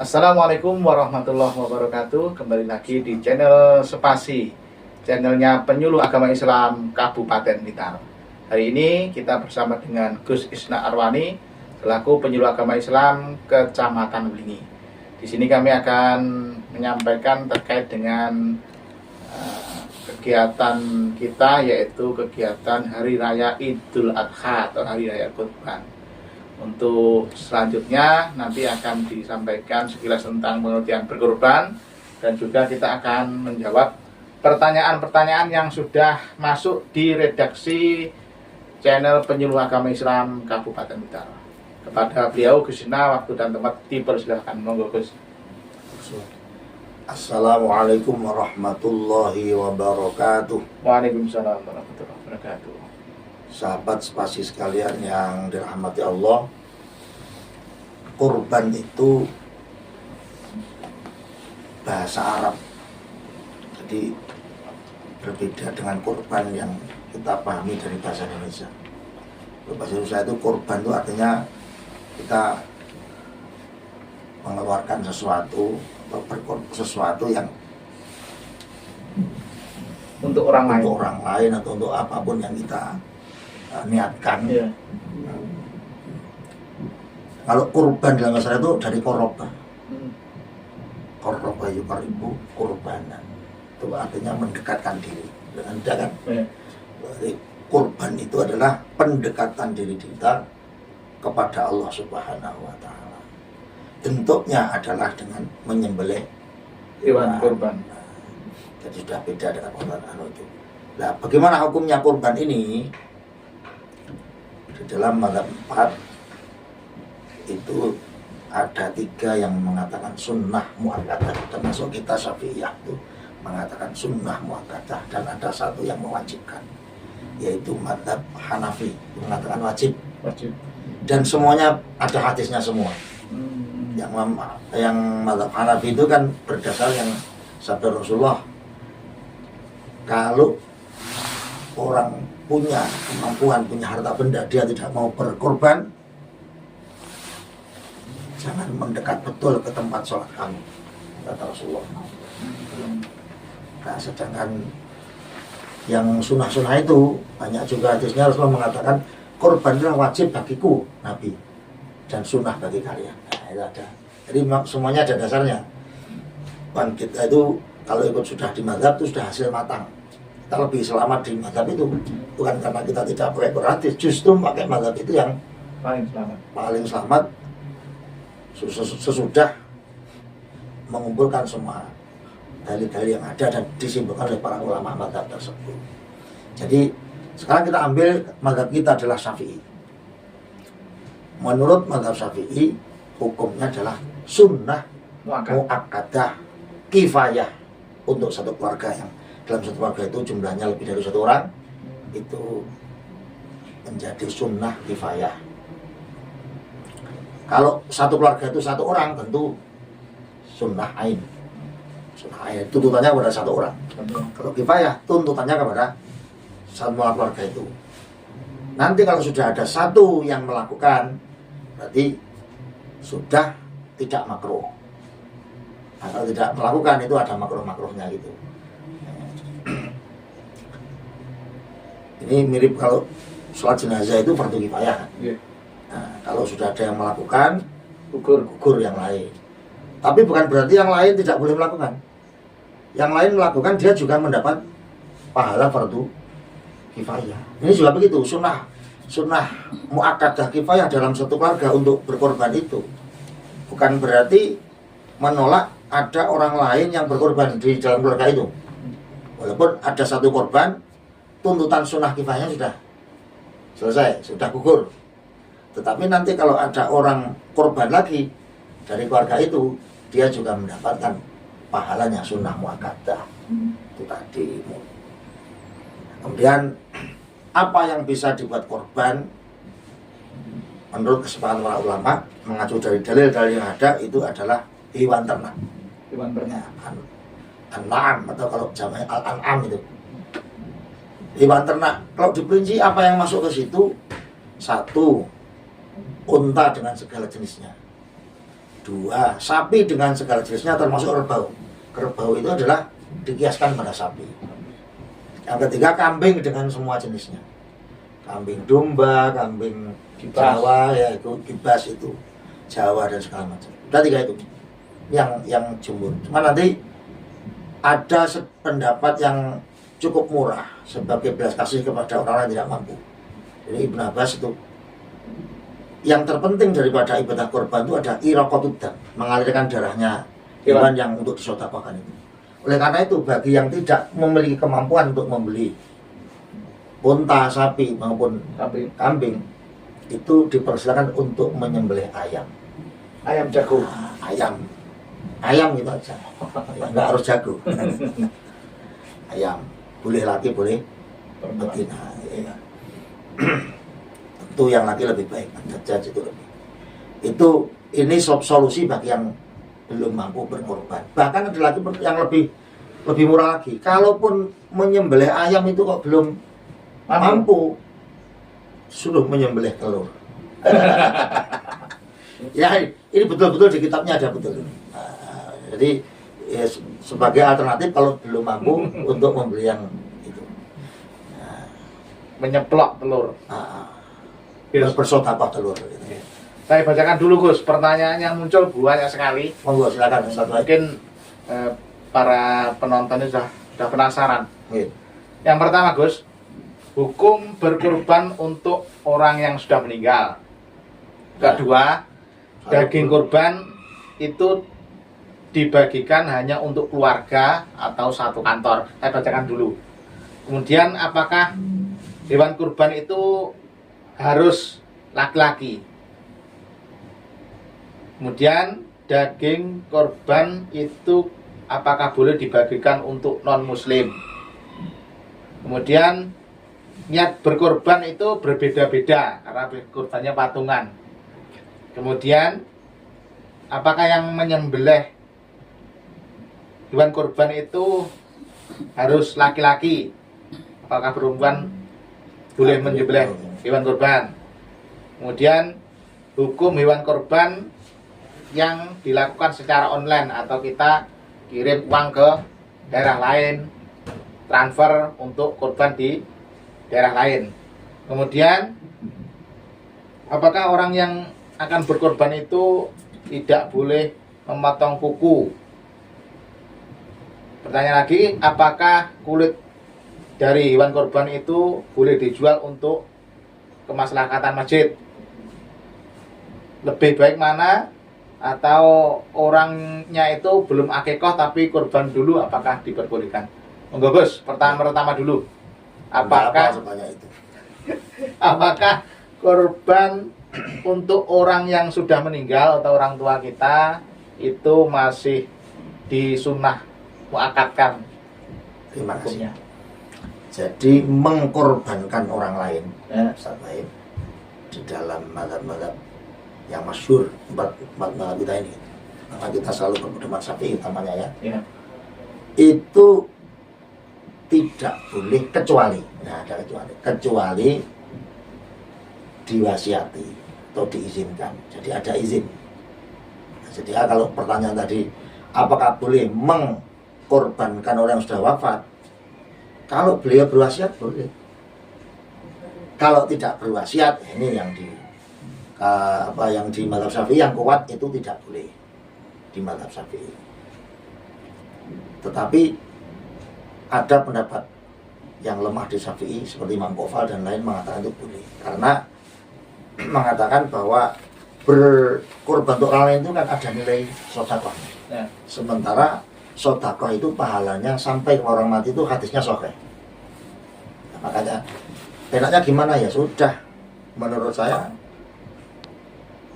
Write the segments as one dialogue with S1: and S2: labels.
S1: Assalamualaikum warahmatullahi wabarakatuh. Kembali lagi di channel Spasi, channelnya penyuluh agama Islam Kabupaten Blitar. Hari ini kita bersama dengan Gus Isna Arwani selaku penyuluh agama Islam Kecamatan Wlingi. Di sini kami akan menyampaikan terkait dengan kegiatan kita, yaitu kegiatan Hari Raya Idul Adha atau Hari Raya Kurban. Untuk selanjutnya nanti akan disampaikan sekilas tentang pengertian berkurban, dan juga kita akan menjawab pertanyaan-pertanyaan yang sudah masuk di redaksi channel penyuluh agama Islam Kabupaten Blitar. Kepada beliau Gus Isna, waktu dan tempat dipersilahkan. Monggo Gus.
S2: Assalamualaikum warahmatullahi wabarakatuh.
S1: Waalaikumsalam warahmatullahi wabarakatuh.
S2: Sahabat Spasi sekalian yang dirahmati Allah, kurban itu bahasa Arab, jadi berbeda dengan kurban yang kita pahami dari bahasa Indonesia. Bahasa Indonesia itu kurban itu artinya kita mengeluarkan sesuatu atau berkorban sesuatu yang
S1: Untuk orang
S2: lain atau untuk apapun yang kita niatkan.
S1: Ya.
S2: Kalau kurban dalam bahasa itu dari koroba. Koroba yukaribu kurbanan. Itu artinya mendekatkan diri dengan kan.
S1: Ya.
S2: Jadi kurban itu adalah pendekatan diri kita kepada Allah Subhanahu wa taala. Bentuknya adalah dengan menyembelih
S1: Hewan kurban.
S2: Jadi sudah beda dengan kurban itu. Nah, bagaimana hukumnya kurban ini? Di dalam mazhab 4 itu ada 3 yang mengatakan sunnah muakkadah, termasuk kita Syafi'iyah itu mengatakan sunnah muakkadah, dan ada 1 yang mewajibkan, yaitu mazhab Hanafi mengatakan wajib. Dan semuanya ada hadisnya semua. Yang mazhab Hanafi itu kan berdasar yang sabda Rasulullah, kalau orang punya kemampuan, punya harta benda, dia tidak mau berkorban, jangan mendekat betul ke tempat sholat kamu, kata Rasulullah. Nah, sedangkan yang sunnah-sunnah itu banyak juga hadisnya. Rasulullah mengatakan korban itu wajib bagiku, Nabi, dan sunnah bagi kalian. Nah, itu ada. Jadi semuanya ada dasarnya. Dan kita itu kalau ikut sudah di mazhab itu sudah hasil matang. Kita lebih selamat di mazhab itu, bukan karena kita tidak pakai Quran, justru pakai mazhab itu yang paling selamat sesudah mengumpulkan semua dalil-dalil yang ada dan disimpulkan oleh para ulama mazhab tersebut. Jadi sekarang kita ambil mazhab kita adalah Syafi'i. Menurut mazhab Syafi'i, hukumnya adalah sunnah muakkadah kifayah untuk satu keluarga, yang dalam satu keluarga itu jumlahnya lebih dari 1 orang, itu menjadi sunnah kifayah. Kalau satu keluarga itu 1 orang, tentu sunnah ain. Sunnah ain tuntutannya kepada 1 orang. Kalau kifayah tuntutannya kepada semua keluarga itu. Nanti kalau sudah ada 1 yang melakukan, berarti sudah tidak makruh. Nah, kalau tidak melakukan itu ada makruh-makruhnya gitu. Ini mirip kalau sholat jenazah itu fardu kifayah kan?
S1: Yeah.
S2: Nah, kalau sudah ada yang melakukan, gugur yang lain. Tapi bukan berarti yang lain tidak boleh melakukan. Yang lain melakukan, dia juga mendapat pahala fardu kifayah. Ini juga begitu, sunnah muakkadah kifayah dalam satu keluarga untuk berkorban itu bukan berarti menolak ada orang lain yang berkorban di dalam keluarga itu. Walaupun ada 1 korban, tuntutan sunnah kifayahnya sudah selesai, sudah gugur. Tetapi nanti kalau ada orang korban lagi dari keluarga itu, dia juga mendapatkan pahalanya sunnah muakkadah. Itu tadi. Kemudian apa yang bisa dibuat korban? Menurut kesepakatan para ulama, mengacu dari dalil-dalil yang ada, itu adalah hewan ternak.
S1: Hewan ternak.
S2: An'am, atau kalau jamanya al-an'am itu. Hewan ternak. Kalau diperinci apa yang masuk ke situ? 1, unta dengan segala jenisnya. 2, sapi dengan segala jenisnya termasuk kerbau. Kerbau itu adalah dikiaskan pada sapi. Yang ketiga, kambing dengan semua jenisnya. Kambing domba, kambing
S1: Kibas.
S2: Jawa, ya itu kibas itu Jawa dan segala macam. Udah 3 itu yang jumhur. Cuma nanti ada pendapat yang cukup murah sebagai belas kasih kepada orang yang tidak mampu. Jadi Ibnu Abbas itu yang terpenting daripada ibadah korban itu ada iraqatud dam, mengalirkan darahnya hewan yang untuk disedekahkan itu. Oleh karena itu bagi yang tidak memiliki kemampuan untuk membeli unta, sapi maupun kambing itu dipersilakan untuk menyembelih ayam.
S1: Ayam jago.
S2: Ayam gitu aja. Ya, nggak harus jago. Ayam boleh laki boleh betina. Ya. Tentu yang laki lebih baik. Itu lebih. Ini solusi bagi yang belum mampu berkorban. Bahkan ada lagi yang lebih murah lagi. Kalaupun menyembelih ayam itu kok belum mampu, suruh menyembelih telur. Ya, ini betul-betul di kitabnya ada betul. Jadi ya, sebagai alternatif kalau belum mampu untuk membeli yang itu.
S1: Menyeplok telur.
S2: Bersedekah telur. Gitu.
S1: Saya bacakan dulu Gus, pertanyaan yang muncul banyak sekali.
S2: Monggo silakan satu lagi.
S1: Mungkin para penonton ini sudah penasaran.
S2: Mungkin.
S1: Yang pertama Gus, hukum berkurban untuk orang yang sudah meninggal. Kedua, daging kurban itu dibagikan hanya untuk keluarga atau satu kantor. Saya bacakan dulu. Kemudian apakah hewan kurban itu harus laki-laki? Kemudian daging korban itu apakah boleh dibagikan untuk non-muslim? Kemudian niat berkorban itu berbeda-beda karena kurbannya patungan. Kemudian apakah yang menyembelih hewan kurban itu harus laki-laki? Apakah perempuan boleh menyembelih hewan kurban? Kemudian hukum hewan kurban yang dilakukan secara online atau kita kirim uang ke daerah lain, transfer untuk kurban di daerah lain. Kemudian apakah orang yang akan berkorban itu tidak boleh memotong kuku? Pertanyaan lagi, apakah kulit dari hewan kurban itu boleh dijual untuk kemaslahatan masjid? Lebih baik mana? Atau orangnya itu belum akikoh tapi kurban dulu, apakah diperbolehkan? Monggo Gus, pertama dulu. Apakah apakah kurban untuk orang yang sudah meninggal atau orang tua kita itu masih disunnah muakatkan?
S2: Terima kasih. Jadi mengkorbankan orang lain, Ustaz Baim, di dalam mazhab-mazhab yang masyhur empat mazhab kita ini, karena kita selalu berpedoman Syafi'i utamanya ya. Itu tidak boleh kecuali, ada kecuali diwasiati atau diizinkan. Jadi ada izin. Jadi kalau pertanyaan tadi, apakah boleh mengkorbankan orang yang sudah wafat? Kalau beliau berwasiat boleh. Kalau tidak berwasiat, ini yang di mazhab Syafi'i yang kuat itu tidak boleh di mazhab Syafi'i. Tetapi ada pendapat yang lemah di Syafi'i seperti Imam Qofal dan lain mengatakan itu boleh, karena mengatakan bahwa berkorban untuk orang lain itu kan ada nilai sedekah. Sementara sedekah itu pahalanya sampai ke orang mati itu hadisnya sahih. Makanya enaknya gimana ya sudah, menurut saya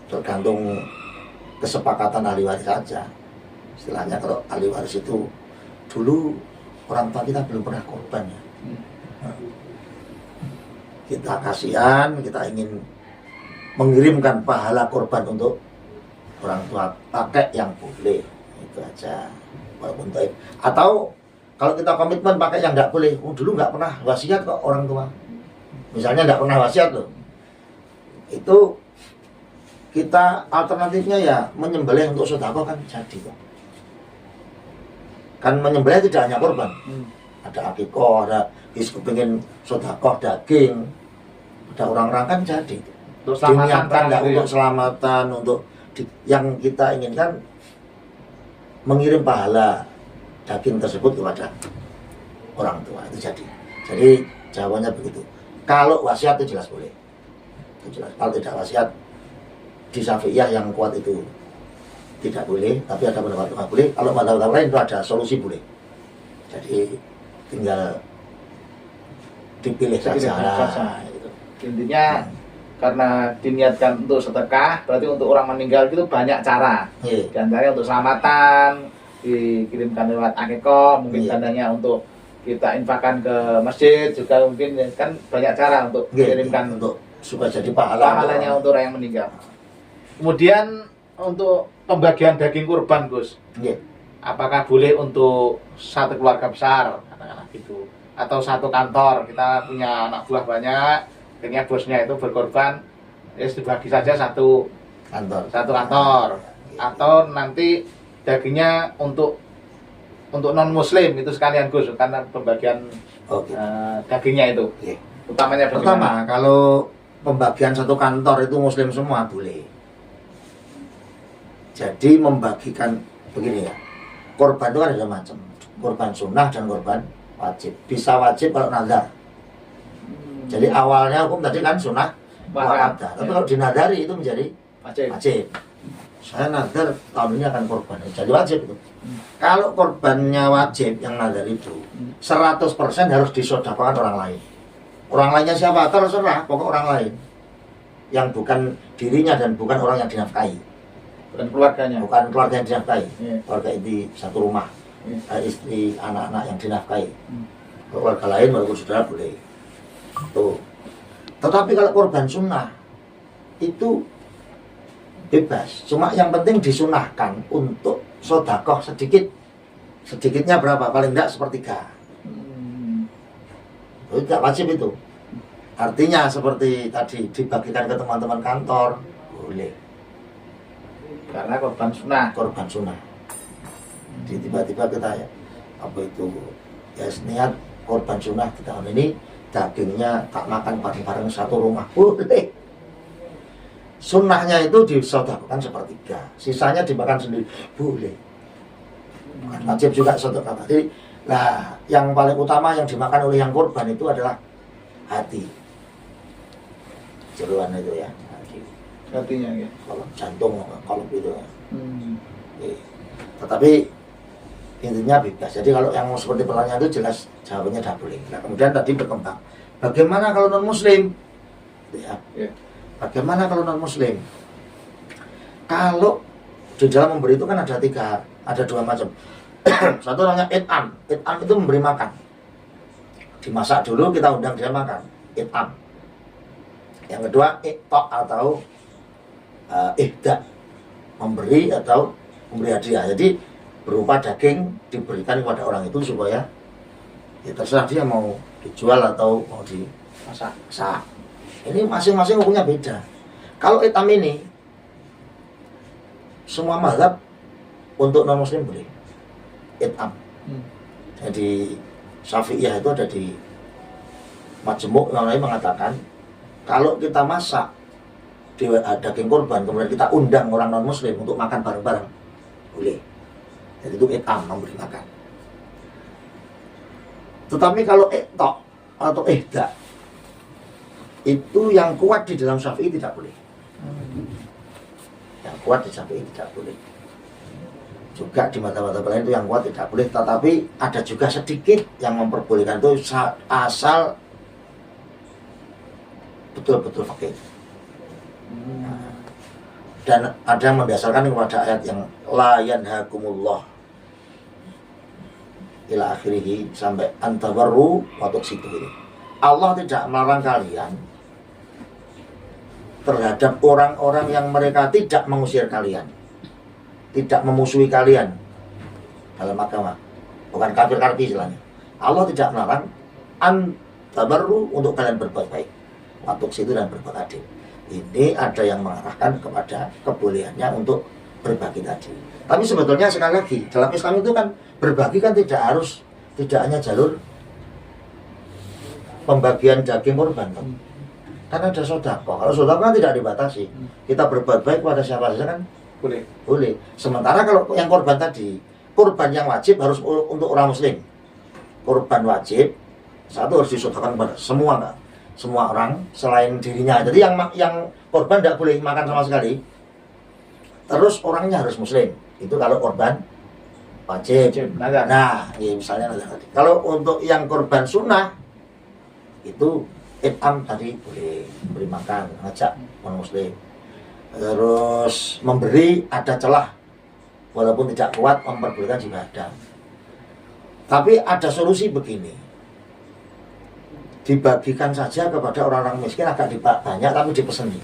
S2: tergantung kesepakatan ahli waris saja. Istilahnya kalau ahli waris itu dulu orang tua kita belum pernah korban ya. Kita kasihan, kita ingin mengirimkan pahala korban untuk orang tua, pakai yang boleh, itu aja. Walaupun baik. Atau kalau kita komitmen pakai yang nggak boleh, dulu nggak pernah wasiat kok orang tua. Misalnya nggak pernah wasiat loh, itu kita alternatifnya ya menyembelih untuk sedekah kan jadi Pak. Kan menyembelih tidak hanya korban. Ada akikoh, ada kepingin sedekah daging. Ada orang-orang kan jadi.
S1: Untuk selamatan,
S2: Diniatkan ya,
S1: gitu ya.
S2: untuk selamatan, untuk yang kita inginkan mengirim pahala daging tersebut kepada orang tua itu jadi. Jadi jawabannya begitu. Kalau wasiat itu jelas boleh. Itu jelas. Kalau tidak wasiat di Syafi'iyah yang kuat itu tidak boleh, tapi ada pendapat yang boleh. Kalau mazhab lain itu ada solusi boleh. Jadi tinggal dipilih saja.
S1: Gitu. Intinya karena diniatkan untuk sedekah, berarti untuk orang meninggal itu banyak cara.
S2: Iya.
S1: Di antaranya untuk selamatan, dikirimkan lewat akikoh, mungkin
S2: Iya.
S1: tandanya untuk kita infakkan ke masjid juga mungkin, kan banyak cara untuk mengirimkan
S2: untuk supaya jadi pahalanya
S1: untuk orang yang meninggal. Kemudian untuk pembagian daging kurban, Gus,
S2: Iya.
S1: apakah boleh untuk satu keluarga besar, katakanlah gitu, atau satu kantor, kita punya anak buah banyak, akhirnya bosnya itu berkorban, ya dibagi saja satu kantor, atau nanti dagingnya untuk non muslim itu sekalian, Gus, karena pembagian dagingnya itu.
S2: Iya.
S1: Utamanya
S2: Pertama, kalau pembagian satu kantor itu muslim semua boleh. Jadi membagikan begini ya, korban itu kan ada macam, korban sunnah dan korban wajib. Bisa wajib kalau nazar. Jadi awalnya hukum tadi kan sunnah muakkad, tapi kalau dinadari itu menjadi wajib. Saya nazar tahun ini akan korban, jadi wajib itu. Kalau korbannya wajib yang nazar itu 100% harus disedekahkan orang lain. Orang lainnya siapa? Terserah, pokok orang lain yang bukan dirinya dan bukan orang yang dinafkahi.
S1: Bukan keluarganya.
S2: Bukan keluarga yang dinafkahi.
S1: Iya.
S2: Keluarga inti satu rumah.
S1: Iya.
S2: Istri, anak-anak yang dinafkahi. Keluarga lain walaupun saudara boleh. Tuh. Tetapi kalau korban sunnah itu bebas. Cuma yang penting disunahkan untuk sedekah sedikit. Sedikitnya berapa? Paling tidak sepertiga. Itu tidak wajib itu. Artinya seperti tadi dibagikan ke teman-teman kantor boleh.
S1: Karena korban sunnah.
S2: Korban sunnah. Jadi tiba-tiba kita ya, apa itu ya niat korban sunnah di tahun ini dagingnya tak makan bareng-bareng satu rumah boleh. Sunnahnya itu disedekahkan sepertiga, sisanya dimakan sendiri boleh. Bukan wajib juga sedekah tadi. Nah, yang paling utama yang dimakan oleh yang korban itu adalah hati, jeruan itu ya.
S1: Artinya ya.
S2: Kalau jantung, kalau itu ya. Tetapi intinya bebas. Jadi kalau yang seperti pertanyaan itu jelas jawabannya tidak boleh. Nah, kemudian tadi berkembang. Bagaimana kalau non muslim? Ya. Bagaimana kalau non muslim? Kalau di dalam memberi itu kan ada dua macam. Satu namanya it'am. It'am itu memberi makan. Dimasak dulu kita undang dia makan. It'am. Yang kedua iktok atau ihda, memberi atau memberi hadiah. Jadi berupa daging diberikan kepada orang itu supaya ya terserah dia mau dijual atau mau dimasak. Ini masing-masing hukumnya beda. Kalau itam ini semua mazhab untuk non muslim boleh itam. Jadi Syafi'iyah itu ada di Majmu' yang lain mengatakan kalau kita masak daging korban kemudian kita undang orang non muslim untuk makan bareng-bareng boleh. Jadi itu itam, memberi makan. Tetapi kalau iktok atau ihda itu yang kuat di dalam Syafi'i tidak boleh. Yang kuat di Syafi'i tidak boleh. Juga di mata-mata lain itu yang kuat tidak boleh. Tetapi ada juga sedikit yang memperbolehkan itu asal betul-betul fakir. Dan ada yang mendasarkan kepada ayat yang la yanhakumullah ila akhirih sampai antabarru waktu situ ini. Allah tidak melarang kalian terhadap orang-orang yang mereka tidak mengusir kalian, tidak memusuhi kalian dalam agama, bukan kafir-kafir istilahnya. Allah tidak melarang antabarru untuk kalian berbuat baik waktu situ dan berbuat adil. Ini ada yang mengarahkan kepada kebolehannya untuk berbagi tadi. Tapi sebetulnya sekali lagi dalam Islam itu kan berbagi kan tidak hanya jalur pembagian daging korban kan. Karena ada sedekah. Kalau sedekah kan tidak dibatasi. Kita berbuat baik kepada siapa saja kan boleh. Sementara kalau yang korban tadi, korban yang wajib harus untuk orang muslim. Korban wajib satu harus disedekahkan kepada semua orang selain dirinya. Jadi yang korban tidak boleh makan sama sekali. Terus orangnya harus muslim. Itu kalau korban wajib. Nah, ya misalnya tadi. Kalau untuk yang korban sunnah itu it'am tadi boleh beri makan, ngajak non muslim. Terus memberi ada celah, walaupun tidak kuat memperbolehkan juga ada. Tapi ada solusi begini. Dibagikan saja kepada orang-orang miskin agak banyak tapi dipeseni.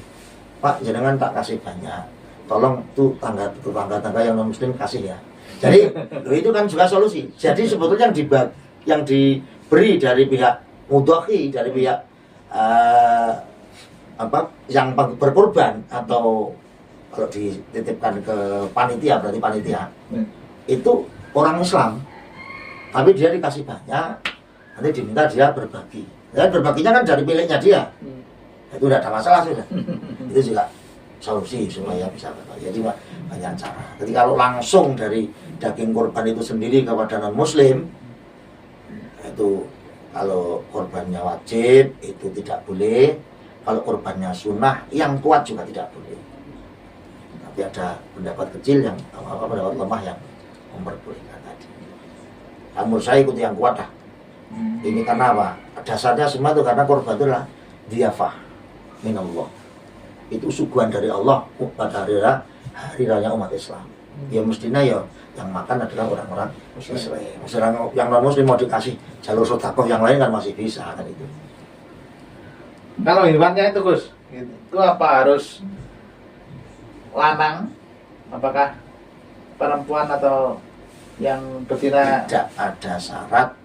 S2: Pak, jenengan tak kasih banyak. Tolong tuh tangga-tangga yang non muslim kasih ya. Jadi itu kan juga solusi. Jadi sebetulnya yang diberi dari pihak mudhahi, dari pihak yang berkorban atau kalau dititipkan ke panitia berarti panitia itu orang Islam. Tapi dia dikasih banyak, nanti diminta dia berbagi. Dan berbaginya kan dari miliknya dia. Itu tidak ada masalah sudah. Itu juga solusi supaya bisa berbagi. Jadi banyak cara. Jadi kalau langsung dari daging korban itu sendiri kepada non muslim, itu kalau korbannya wajib itu tidak boleh. Kalau korbannya sunnah yang kuat juga tidak boleh. Tapi ada pendapat kecil yang pendapat lemah yang memperbolehkan tadi. Menurut saya ikuti yang kuat lah. Ini karena apa? Dasarnya semua itu karena korban itu adalah diyafah minallah. Itu suguhan dari Allah pada hari raya umat Islam. Ya mestinya ya yang makan adalah orang-orang Muslim. Yang non Muslim mau dikasih jalur sedekah yang lain kan masih bisa kan itu.
S1: Kalau hewannya itu Gus, itu apa harus lanang? Apakah perempuan atau yang betina?
S2: Tidak ada syarat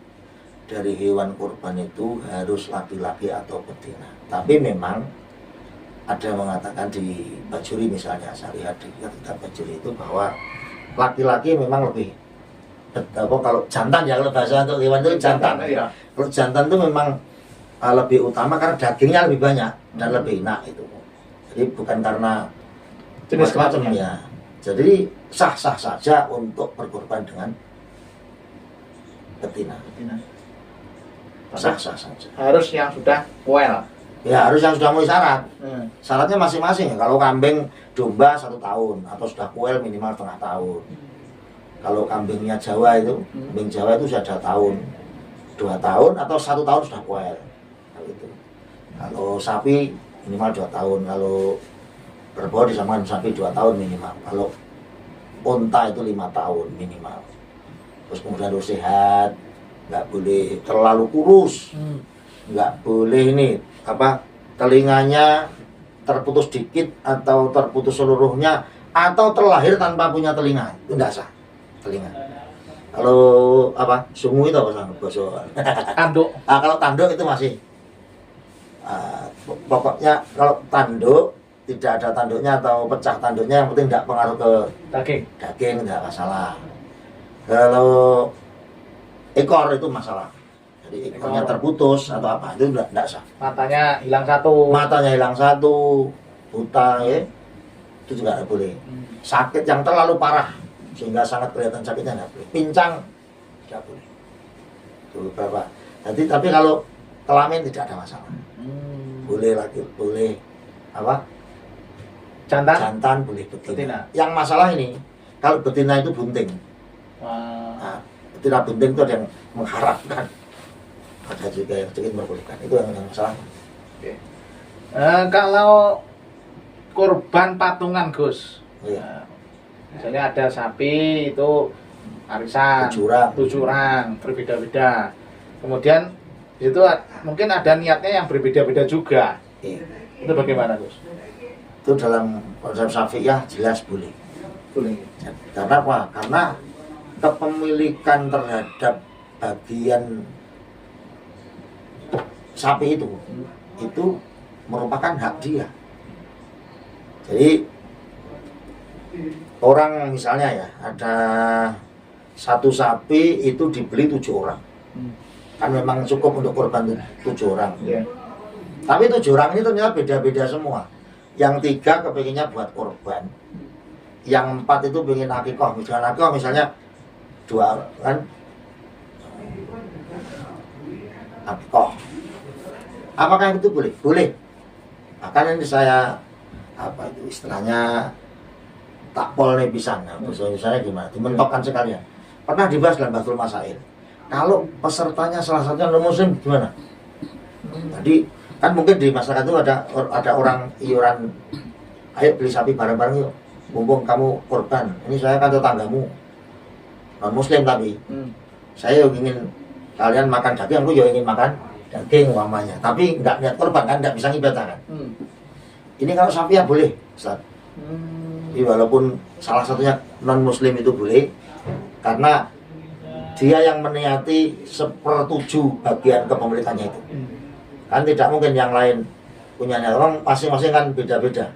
S2: dari hewan kurban itu harus laki-laki atau betina. Tapi memang ada yang mengatakan di Bajuri misalnya, saya lihat di kitab Bajuri itu bahwa laki-laki memang lebih kalau jantan ya, kalau bahasa untuk hewan itu jantan.
S1: Ya.
S2: Kalau jantan itu memang lebih utama karena dagingnya lebih banyak dan lebih enak itu. Jadi bukan karena
S1: jenis
S2: macamnya. Jadi sah-sah saja untuk berkorban dengan betina. Sah-sah saja.
S1: Harus yang sudah well.
S2: Ya harus yang sudah mulai syarat. Syaratnya masing-masing. Kalau kambing domba 1 tahun atau sudah kuel minimal setengah tahun. Kalau kambingnya Jawa itu, kambing Jawa itu sudah 2 tahun, 2 tahun atau 1 tahun sudah kuel. Kalau sapi minimal 2 tahun. Kalau kerbau disamakan sapi 2 tahun minimal. Kalau unta itu 5 tahun minimal. Terus kemudian harus sehat, nggak boleh terlalu kurus, nggak boleh ini telinganya terputus dikit atau terputus seluruhnya atau terlahir tanpa punya telinga, itu nggak sah telinga. Kalau sungu itu apa bahasa
S1: Tanduk.
S2: kalau tanduk itu masih pokoknya kalau tanduk tidak ada tanduknya atau pecah tanduknya yang penting tidak pengaruh ke daging tidak masalah. Kalau ekor itu masalah. Jadi ekornya terputus atau apa itu tidak sah.
S1: Matanya hilang satu, buta ya, itu juga tidak boleh. Sakit yang terlalu parah sehingga sangat kelihatan sakitnya tidak boleh. Pincang tidak boleh. Itu beberapa. Jadi tapi kalau kelamin tidak ada masalah. Boleh lagi, boleh jantan boleh betina. Yang masalah ini kalau betina itu bunting. Nah, betina bunting itu ada yang mengharapkan. Ada juga yang sedikit memperbolehkan. Itu yang masalah. Oke. Kalau kurban patungan Gus, misalnya ada sapi itu arisan 7 orang berbeda-beda. Kemudian di situ mungkin ada niatnya yang berbeda-beda juga. Itu bagaimana Gus?
S2: Itu dalam konsep Syafi'iyah jelas boleh. Karena apa? Karena kepemilikan terhadap bagian sapi itu merupakan hak dia. Jadi orang misalnya ya ada satu sapi itu dibeli 7 orang, kan memang cukup untuk korban 7 orang. Tapi 7 orang ini ternyata beda-beda semua. Yang 3 kepinginnya buat korban, yang 4 itu pengen akikoh. Misalnya 2 kan akikoh. Apakah itu boleh? Boleh. Bahkan ini saya istilahnya takpol nih pisang. Misalnya gimana? Dimentokkan sekalian. Pernah dibahas dalam Batul Masail. Kalau pesertanya salah satunya non muslim gimana? Tadi kan mungkin di masyarakat itu ada orang iuran, ayo beli sapi bareng-bareng yuk, mumpung kamu korban. Ini saya kan tetanggamu non muslim tapi saya ingin kalian makan daging, aku juga ingin makan daging umpamanya, tapi nggak niat korban kan, nggak bisa ibadah kan. Ini kalau sapi ya boleh, Ustaz. Jadi walaupun salah satunya non muslim itu boleh, karena dia yang meniati 1/7 bagian kepemilikannya itu. Kan tidak mungkin yang lain punya niat, orang masing-masing kan beda-beda.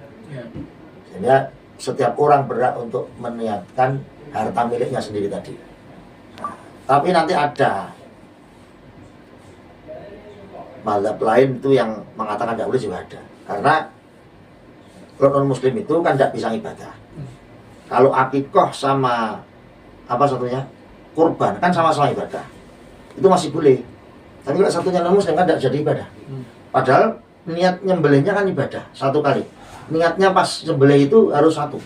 S2: Sehingga setiap orang berhak untuk meniatkan harta miliknya sendiri tadi. Nah, tapi nanti ada mazhab lain itu yang mengatakan tidak boleh juga ada. Karena kalau non muslim itu kan tidak bisa ibadah. Kalau akikoh sama apa satunya kurban kan sama-sama ibadah, itu masih boleh. Tapi kalau satunya non muslim kan tidak jadi ibadah. Padahal niat nyembelihnya kan ibadah 1 kali. Niatnya pas nyembelih itu harus 1,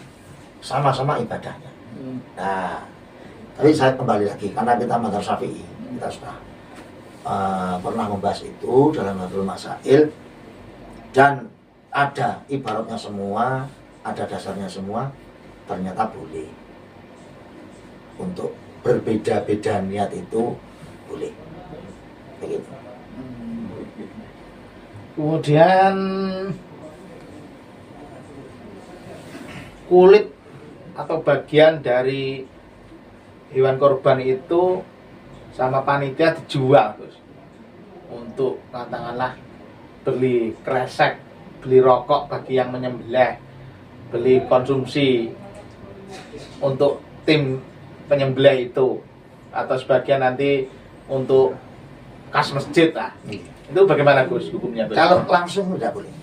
S2: sama-sama ibadahnya. Nah, tapi saya kembali lagi karena kita mazhab Syafi'i, kita sudah pernah membahas itu dalam Batul Masail, dan ada ibaratnya semua, ada dasarnya semua, ternyata boleh. Untuk berbeda-beda niat itu boleh. Begitu.
S1: Kemudian kulit atau bagian dari hewan korban itu sama panitia dijual terus untuk katakanlah beli kresek, beli rokok bagi yang menyembelih, beli konsumsi untuk tim penyembelih itu, atau sebagian nanti untuk kas masjid lah. Itu bagaimana Gus hukumnya?
S2: Kalau langsung tidak boleh.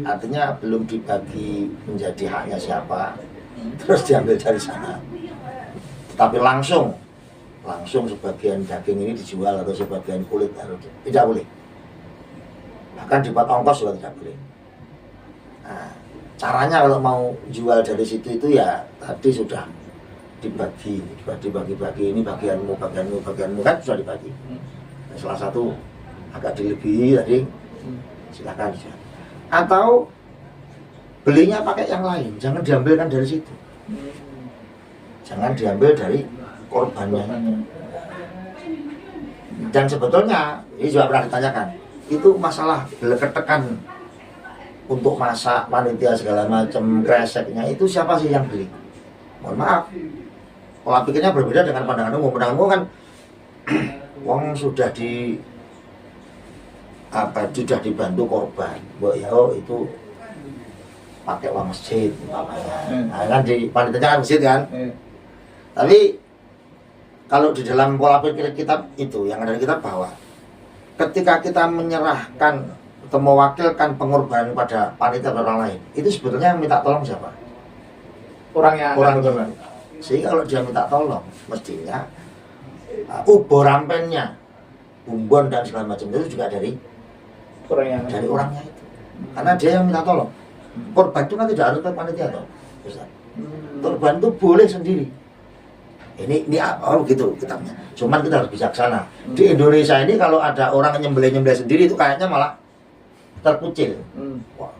S2: Artinya belum dibagi menjadi haknya siapa, terus diambil dari sana. Tapi langsung sebagian daging ini dijual atau sebagian kulit tidak boleh. Bahkan dibuat ongkos juga tidak boleh. Nah, caranya kalau mau jual dari situ itu ya tadi sudah dibagi, ini bagianmu kan sudah dibagi. Salah satu agak dilebihi tadi, silakan. Atau belinya pakai yang lain, jangan diambilkan dari situ. Jangan diambil dari korbannya. Dan sebetulnya ini juga pernah ditanyakan, itu masalah beleketekan untuk masak, panitia segala macam, kreseknya itu siapa sih yang beli? Mohon maaf, pola pikirnya berbeda dengan pandangan umum. Pandangan umum kan wong sudah dibantu korban, itu pakai uang masjid namanya. Nah, kan di panitianya kan masjid kan. Tapi kalau di dalam pola pikir kita itu yang ada di kitab bahwa ketika kita menyerahkan atau mewakilkan pengorbanan pada panitia atau orang lain, itu sebetulnya yang minta tolong siapa? Orangnya. Sehingga kalau dia minta tolong, mestinya ubor rampennya, bumbon dan segala macam itu juga dari orangnya itu. Karena dia yang minta tolong. Korban itu kan tidak harus ke panitia toh, Ustaz. Korban itu boleh sendiri. Ini gitu kitabnya. Cuman kita harus bijaksana. Di Indonesia ini kalau ada orang nyembelih sendiri itu kayaknya malah terkucil.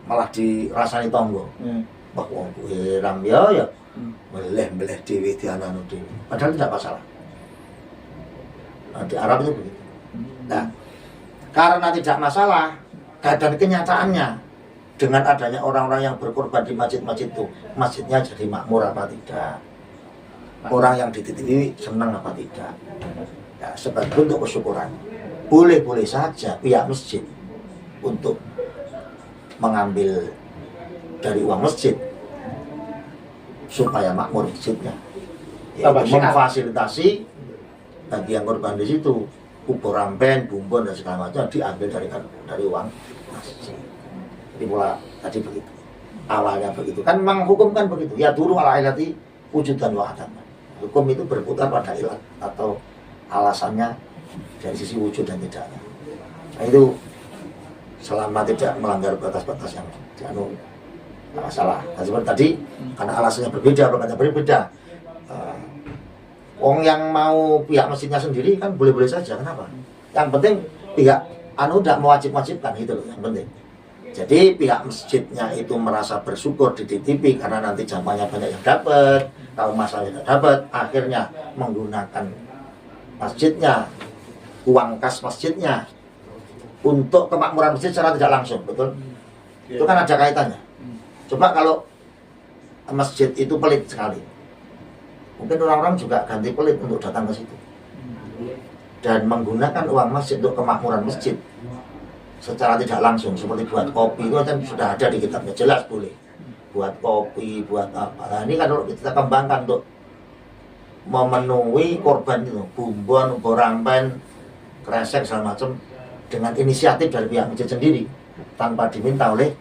S2: Malah dirasani tonggo. Wah, wong kuwi ram ya meleh dhewe diananu dhewe. Padahal tidak masalah. Nah, di Arab itu begitu. Nah, karena tidak masalah, dan kenyataannya dengan adanya orang-orang yang berkorban di masjid-masjid itu, masjidnya jadi makmur apa tidak? Orang yang dititipi senang apa tidak? Ya, sebagai bentuk kesyukuran, boleh-boleh saja pihak masjid untuk mengambil dari uang masjid supaya makmur masjidnya,
S1: Tambah
S2: yaitu memfasilitasi bagi yang korban di situ, kubur rampen, bumbon dan segala macam diambil dari uang masjid. Jadi pula tadi begitu, awalnya begitu kan, memang hukum kan begitu ya, dulu ala ilati wujudan wa adam. Hukum itu berputar pada ilat atau alasannya dari sisi wujud dan tidaknya. Nah itu selama tidak melanggar batas-batas yang dianu masalah. Nah, seperti tadi karena alasannya berbeda, berkata berbeda. Wong yang mau pihak masjidnya sendiri kan boleh-boleh saja, kenapa? Yang penting pihak tidak mewajib-wajibkan, itu loh yang penting. Jadi pihak masjidnya itu merasa bersyukur dititipi karena nanti jamaahnya banyak yang dapat, kaum masalah tidak dapat, akhirnya menggunakan masjidnya, uang kas masjidnya untuk kemakmuran masjid secara tidak langsung, betul? Itu kan ada kaitannya. Coba kalau masjid itu pelit sekali, mungkin orang-orang juga ganti pelit untuk datang ke situ dan menggunakan uang masjid untuk kemakmuran masjid secara tidak langsung, seperti buat kopi itu kan sudah ada di kitabnya, jelas boleh buat kopi, buat apa. Nah ini kan kalau kita kembangkan untuk memenuhi korban itu, bumbon, borampen, kresek segala macam, dengan inisiatif dari pihak masjid sendiri tanpa diminta oleh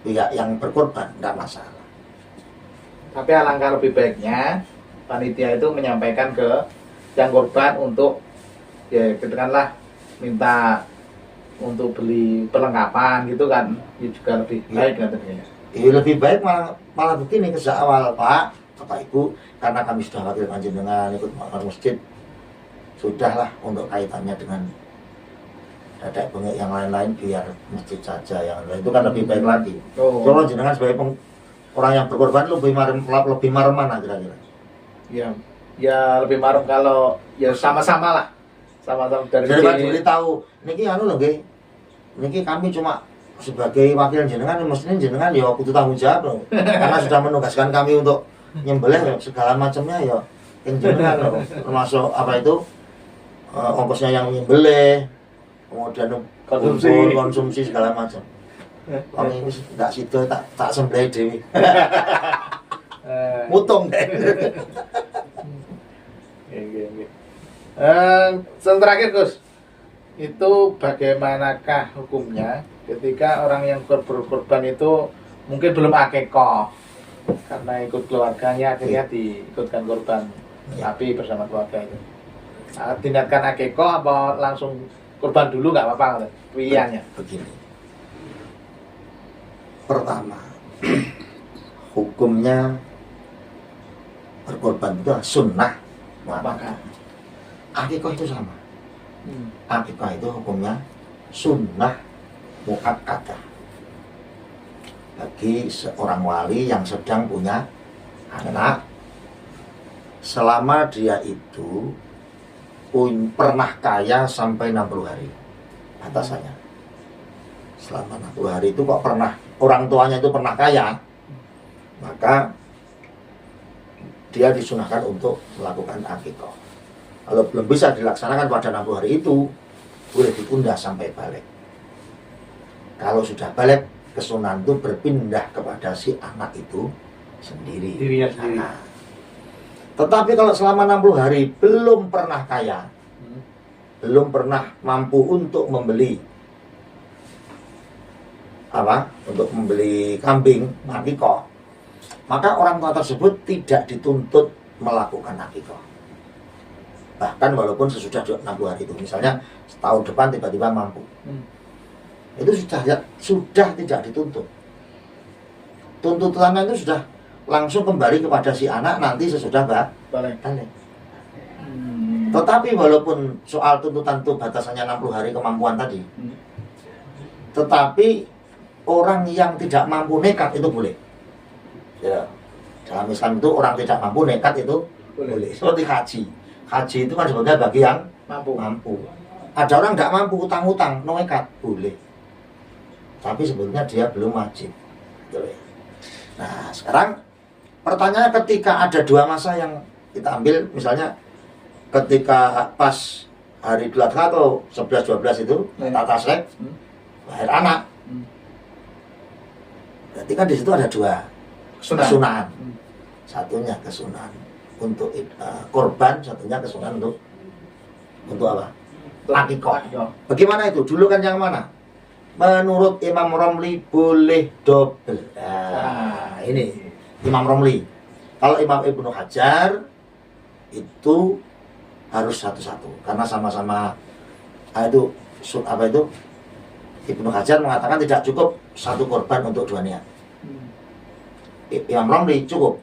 S2: pihak yang berkorban, tidak masalah.
S1: Tapi alangkah lebih baiknya panitia itu menyampaikan ke yang korban untuk ya katakanlah minta untuk beli perlengkapan gitu kan, itu juga lebih baik nantinya.
S2: Lebih baik malah begini, sejak awal Pak, Bapak Ibu, karena kami sudah wakil panjenengan ikut makmur masjid, sudahlah untuk kaitannya dengan dadak bengek yang lain-lain biar masjid saja yang lain, itu kan lebih baik lagi. Kalau jenengan sebagai orang yang berkorban lebih marem mana kira-kira?
S1: Ya lebih marem kalau ya sama-sama lah, sama-sama dari
S2: jadi tahu niki anu lho nggih, niki kami cuma sebagai wakil jenengan, mestinya jenengan ya kudu tanggung jawab loh. Karena sudah menugaskan kami untuk nyembelih segala macamnya ya yang jenengan loh. Termasuk apa itu ongkosnya yang nyembelih, kemudian konsumsi segala macam. Kalau ini tidak situ tak sembelih dewi. Mutung deh.
S1: Yang terakhir Gus, itu bagaimanakah hukumnya ketika orang yang berkorban itu mungkin belum akikoh karena ikut keluarganya akhirnya diikutkan korban api bersama keluarga itu. Nah, tindakan akikoh apa langsung korban dulu nggak apa-apa pilihannya?
S2: Begini, pertama hukumnya berkorban itu sunnah muakkadah. Akikoh itu sama. Akikoh itu hukumnya sunnah muakkadah bagi seorang wali yang sedang punya anak, selama dia itu pernah kaya sampai 60 hari batasannya. Selama 60 hari itu kok pernah, orang tuanya itu pernah kaya, maka dia disunahkan untuk melakukan akikoh. Kalau belum bisa dilaksanakan pada 60 hari itu, boleh ditunda sampai balik. Kalau sudah balik, kesunahan itu berpindah kepada si anak itu sendiri. Nah, tetapi kalau selama 60 hari belum pernah kaya, belum pernah mampu untuk membeli untuk membeli kambing akikoh, maka orang tua tersebut tidak dituntut melakukan akikoh. Bahkan walaupun sesudah 60 hari itu, misalnya setahun depan tiba-tiba mampu, itu sudah tidak dituntut. Tuntutannya itu sudah langsung kembali kepada si anak nanti sesudah balik. Tetapi walaupun soal tuntutan itu batasannya 60 hari kemampuan tadi, tetapi orang yang tidak mampu nekat itu boleh. Ya, dalam Islam itu orang tidak mampu nekat itu boleh. Seperti haji. Haji itu kan sebenarnya bagi yang mampu. Ada orang tidak mampu utang-utang, nekat boleh. Tapi sebetulnya dia belum wajib. Nah, sekarang pertanyaannya ketika ada dua masa yang kita ambil, misalnya ketika pas hari Idul Adha atau 11-12 itu, tak tasrek, lahir anak. Berarti kan di situ ada dua
S1: Kesunahan.
S2: kesunahan.
S1: Hmm.
S2: Satunya kesunahan untuk korban, satunya kesunahan untuk apa? Akikoh. Bagaimana itu? Dulu kan yang mana? Menurut Imam Romli boleh double. Nah, ini Imam Romli. Kalau Imam Ibnu Hajar itu harus satu-satu karena sama-sama itu apa itu? Ibnu Hajar mengatakan tidak cukup satu korban untuk dua niat. Imam Romli cukup.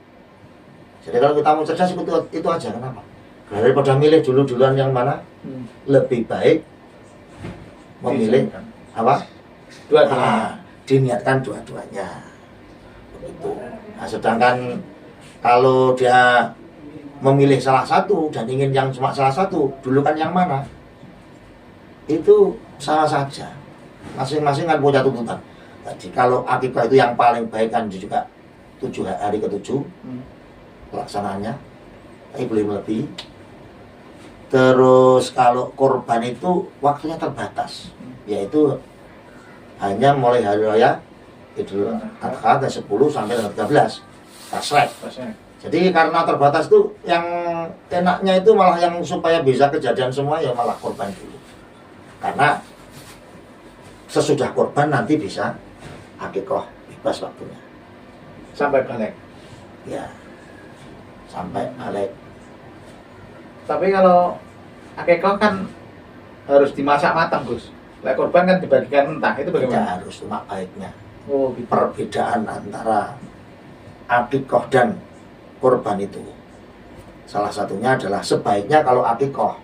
S2: Jadi kalau kita mau cerdas itu aja. Kenapa? Daripada milih duluan yang mana, lebih baik memilih apa?
S1: Dua-duanya.
S2: Diniatkan dua-duanya. Begitu. Nah, sedangkan kalau dia memilih salah satu dan ingin yang cuma salah satu, dulukan yang mana? Itu salah saja. Masing-masing kan punya tuntutan. Jadi kalau akikah itu yang paling baik kan juga 7 hari ke-7 pelaksanaannya, tapi boleh lebih. Terus kalau korban itu waktunya terbatas, yaitu hanya mulai hari raya Idul Adha dari 10 sampai 13 Tasrek. Jadi karena terbatas itu yang enaknya itu malah yang supaya bisa kejadian semua ya malah korban dulu. Karena sesudah korban nanti bisa akikoh bebas waktunya.
S1: Sampai balik.
S2: Ya, sampai balik.
S1: Tapi kalau akikoh kan harus dimasak matang, Gus. Lah korban kan dibagikan mentah, itu
S2: Tidak
S1: bagaimana?
S2: harus cuma baiknya.
S1: Oh, gitu.
S2: Perbedaan antara akikoh dan korban itu salah satunya adalah sebaiknya kalau akikoh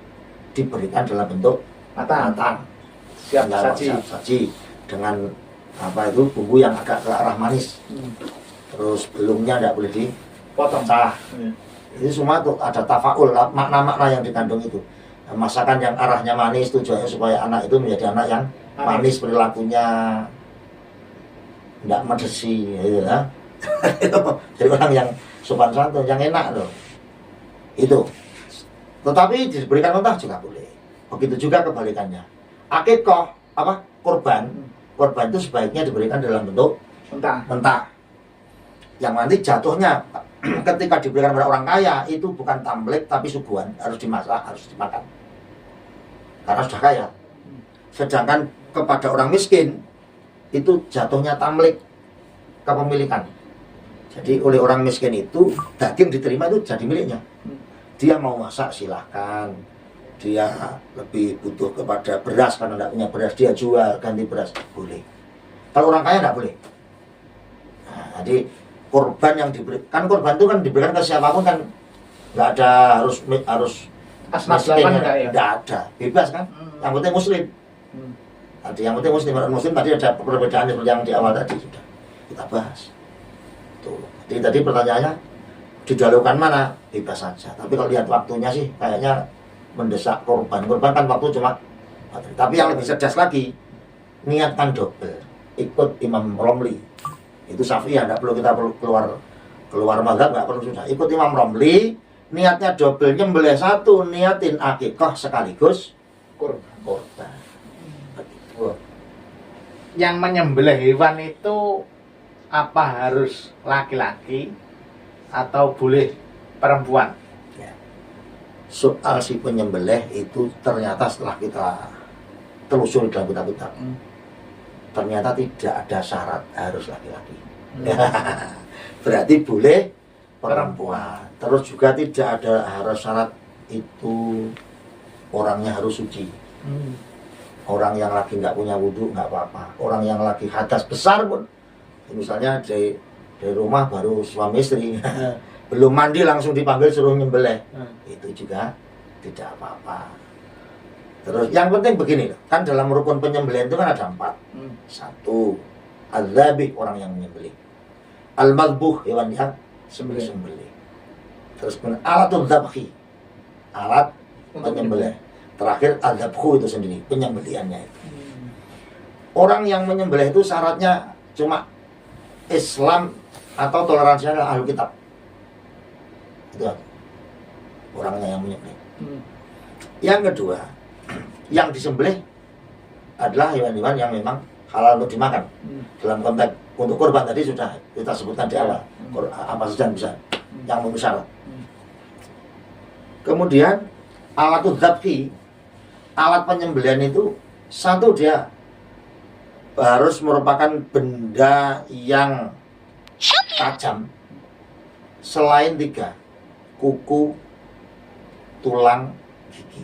S2: diberikan dalam bentuk matang,
S1: Siap
S2: Kalau
S1: saji.
S2: siap saji dengan apa itu bumbu yang agak ke arah manis. Terus belumnya tidak boleh
S1: Potong.
S2: dipecah.
S1: Iya.
S2: Itu semua tuh ada tafaul, makna-makna yang dikandung itu. Nah, masakan yang arahnya manis tujuannya supaya anak itu menjadi anak yang manis perilakunya, tidak medesi, gitu ya. Jadi orang yang sopan santun, yang enak loh. Itu. Tetapi diberikan mentah juga boleh. Begitu juga kebalikannya. Akikoh apa? Korban itu sebaiknya diberikan dalam bentuk mentah. Yang nanti jatuhnya ketika diberikan pada orang kaya itu bukan tamlek tapi suguhan, harus dimasak, harus dimakan karena sudah kaya. Sedangkan kepada orang miskin itu jatuhnya tamlek, kepemilikan. Jadi oleh orang miskin itu daging diterima itu jadi miliknya. Dia mau masak silahkan. Dia lebih butuh kepada beras karena tidak punya beras, dia jual ganti beras, boleh. Kalau orang kaya tidak boleh. Nah, jadi korban yang diberikan, korban itu kan diberikan ke siapapun kan, nggak ada harus miskin, tidak ada, bebas kan. Yang penting muslim. Tadi yang penting muslim tadi ada perbedaan seperti yang di awal tadi sudah kita bahas. Tuh. Jadi tadi pertanyaannya didahulukan mana? Bebas saja. Tapi kalau lihat waktunya sih kayaknya mendesak korban kan waktu cuma. Tapi yang lebih cerdas lagi, niatkan double, ikut Imam Romli. Itu Syafi'iyah, tidak perlu kita keluar mazhab, nggak perlu sudah. Ikut Imam Romli, niatnya double, nyembelih satu, niatin akikah sekaligus korban. Begitu.
S1: Yang menyembelih hewan itu apa harus laki-laki atau boleh perempuan?
S2: Ya. Soal si penyembelih itu ternyata setelah kita telusuri dalam kitab-kitab, ternyata tidak ada syarat harus laki-laki. Berarti boleh perempuan. Terus juga tidak ada harus syarat itu orangnya harus suci. Orang yang lagi nggak punya wudhu nggak apa-apa. Orang yang lagi hadas besar pun, misalnya dari rumah baru suami istri, belum mandi langsung dipanggil suruh nyembelih, itu juga tidak apa-apa. Terus yang penting begini, kan dalam rukun penyembelihan itu kan ada 4. Satu, al-zabih, orang yang menyembelih. Al-madbuh, hewan yang sembelih. Terus alatul dzabhi, alat penyembelih. Terakhir al-dzabhu itu sendiri, penyembelihannya itu. Orang yang menyembelih itu syaratnya cuma Islam atau toleransinya adalah ahli kitab. Itu orangnya yang menyembelih. Yang kedua, yang disembelih adalah hewan-hewan yang memang halal untuk dimakan. Dalam konteks untuk korban tadi sudah kita sebutkan di awal, apa saja yang bisa, yang memenuhi syarat. Kemudian alatul dzabhi, alat penyembelihan itu satu, dia harus merupakan benda yang tajam selain 3, kuku, tulang, gigi.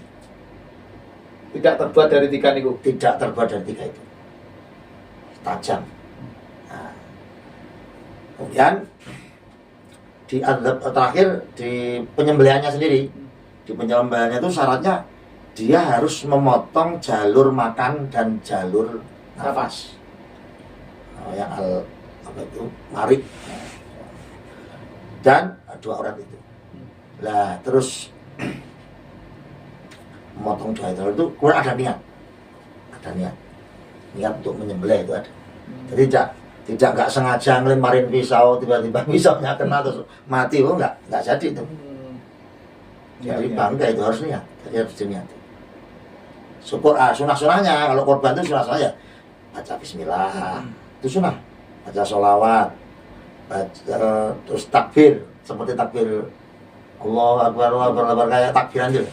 S1: Tidak terbuat dari 3 niku.
S2: Tidak terbuat dari 3 itu, tajam. Nah, kemudian di terakhir di penyembelihannya sendiri, di penyembelihannya itu syaratnya dia harus memotong jalur makan dan jalur nafas. Yang apa itu, marik dan 2 urat itu. Nah terus memotong 2 itu kemudian ada niat, niat untuk menyembelih itu ada. Jadi tidak nggak sengaja ngelemparin pisau, tiba-tiba pisaunya kena terus mati, nggak jadi itu. Jadi bangga itu harus niat, jadi harus niat. Syukur, sunah-sunahnya kalau korban itu sunah-sunahnya baca bismillah, itu sunah, baca sholawat, terus takbir, seperti takbir Allah Akbar kayak takbiran gitu.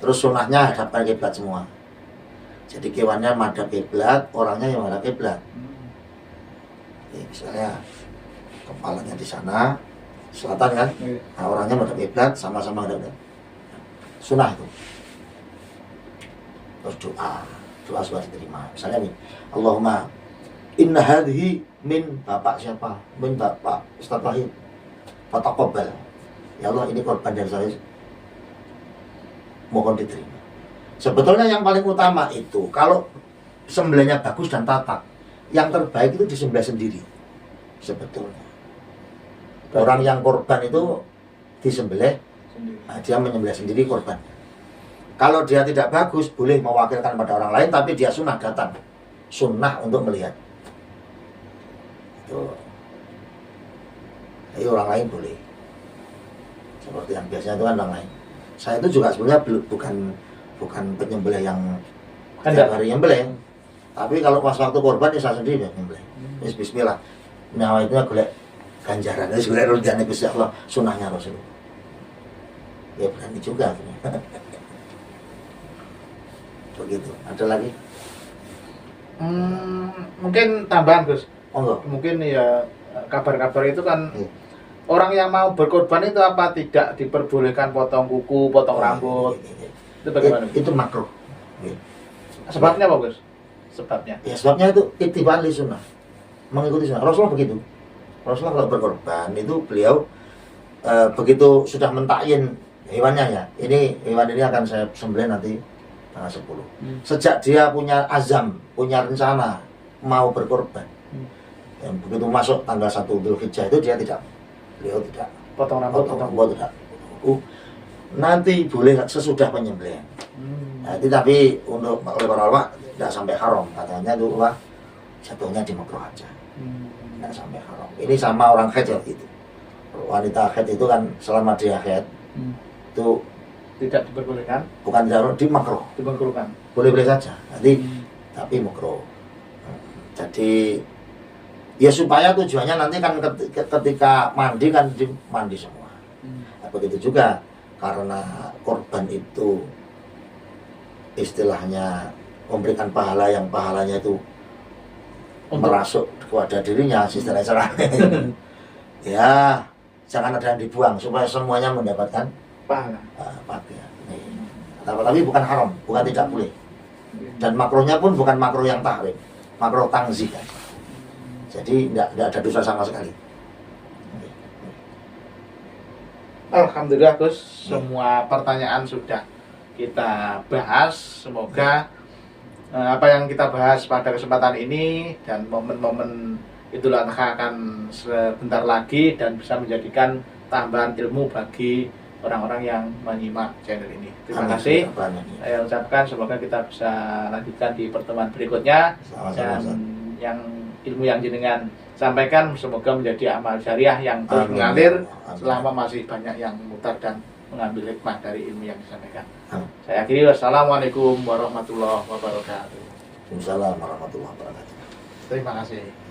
S2: Terus sunahnya hadapkan kiblat semua. Jadi kewannya madhab kiblat, orangnya yang madhab kiblat. Misalnya kepalanya di sana selatan kan, nah, orangnya madhab kiblat, sama-sama madhab. Sunah itu. Terus doa sudah diterima. Misalnya nih, Allahumma inna hadhi min bapak siapa? Min bapak Ustaz Wahid. Fataqabbal. Ya Allah, ini korban dari saya, mohon diterima. Sebetulnya yang paling utama itu kalau sembelihnya bagus dan tatak, yang terbaik itu disembelih sendiri. Sebetulnya orang yang korban itu disembelih, nah, dia menyembelih sendiri korban. Kalau dia tidak bagus, boleh mewakilkan pada orang lain, tapi dia sunnah datang, sunnah untuk melihat. Itu, jadi orang lain boleh. Seperti yang biasanya itu kan orang lain. Saya itu juga sebenarnya bukan penyembelih yang tiap hari nyembelih. Tapi kalau pas waktu korban ya saya sendiri nyembelih. Bismillah. Nyawa itu golek ganjaran. Jadi golek rudiane Gusti Allah, sunahnya Rasul. Ya berani juga. Begitu. Ada lagi?
S1: Mungkin tambahan Gus.
S2: Mungkin
S1: ya kabar-kabar itu kan orang yang mau berkorban itu apa tidak diperbolehkan potong kuku, potong rambut. Itu bagaimana?
S2: Itu makruh.
S1: Sebabnya apa Gus? Sebabnya?
S2: Ya sebabnya itu ittiba'an li sunnah, mengikuti sunnah. Rasulullah begitu. Rasulullah kalau berkorban itu beliau begitu sudah mentakyin hewannya ya. Ini hewan ini akan saya sembelih nanti tanggal 10. Sejak dia punya azam, punya rencana mau berkorban, dan begitu masuk tanggal 1 Dzulhijjah itu beliau tidak
S1: potong rambut,
S2: tidak. Nanti boleh sesudah penyembelihan. Nah, tapi untuk oleh para ulama tidak sampai haram, katanya itu jatuhnya di makruh aja, tidak sampai haram. Ini sama orang haid ya itu. Wanita haid itu kan selama dia haid itu
S1: tidak diperbolehkan,
S2: bukan di makruh,
S1: dimakruhkan,
S2: boleh saja nanti, tapi makruh. Jadi ya supaya tujuannya nanti kan ketika mandi kan mandi semua. Nah, begitu juga karena korban itu istilahnya memberikan pahala yang pahalanya itu merasuk kepada dirinya, istilahnya cerah. Ya jangan ada yang dibuang supaya semuanya mendapatkan pahala. Tapi bukan haram, bukan tidak boleh. Dan makruhnya pun bukan makruh yang tahrim, makruh tangzih. Jadi tidak ada dosa sama sekali.
S1: Alhamdulillah Gus, semua pertanyaan sudah kita bahas. Semoga apa yang kita bahas pada kesempatan ini dan momen-momen Idul Adha akan sebentar lagi dan bisa menjadikan tambahan ilmu bagi orang-orang yang menyimak channel ini. Terima kasih. Saya ucapkan semoga kita bisa lanjutkan di pertemuan berikutnya. Dan yang ilmu yang jenengan sampaikan semoga menjadi amal jariah yang terus mengalir selama masih banyak yang mutar dan mengambil hikmah dari ilmu yang disampaikan. Saya akhiri, wassalamualaikum warahmatullahi wabarakatuh.
S2: Waalaikumsalam warahmatullahi wabarakatuh.
S1: Terima kasih.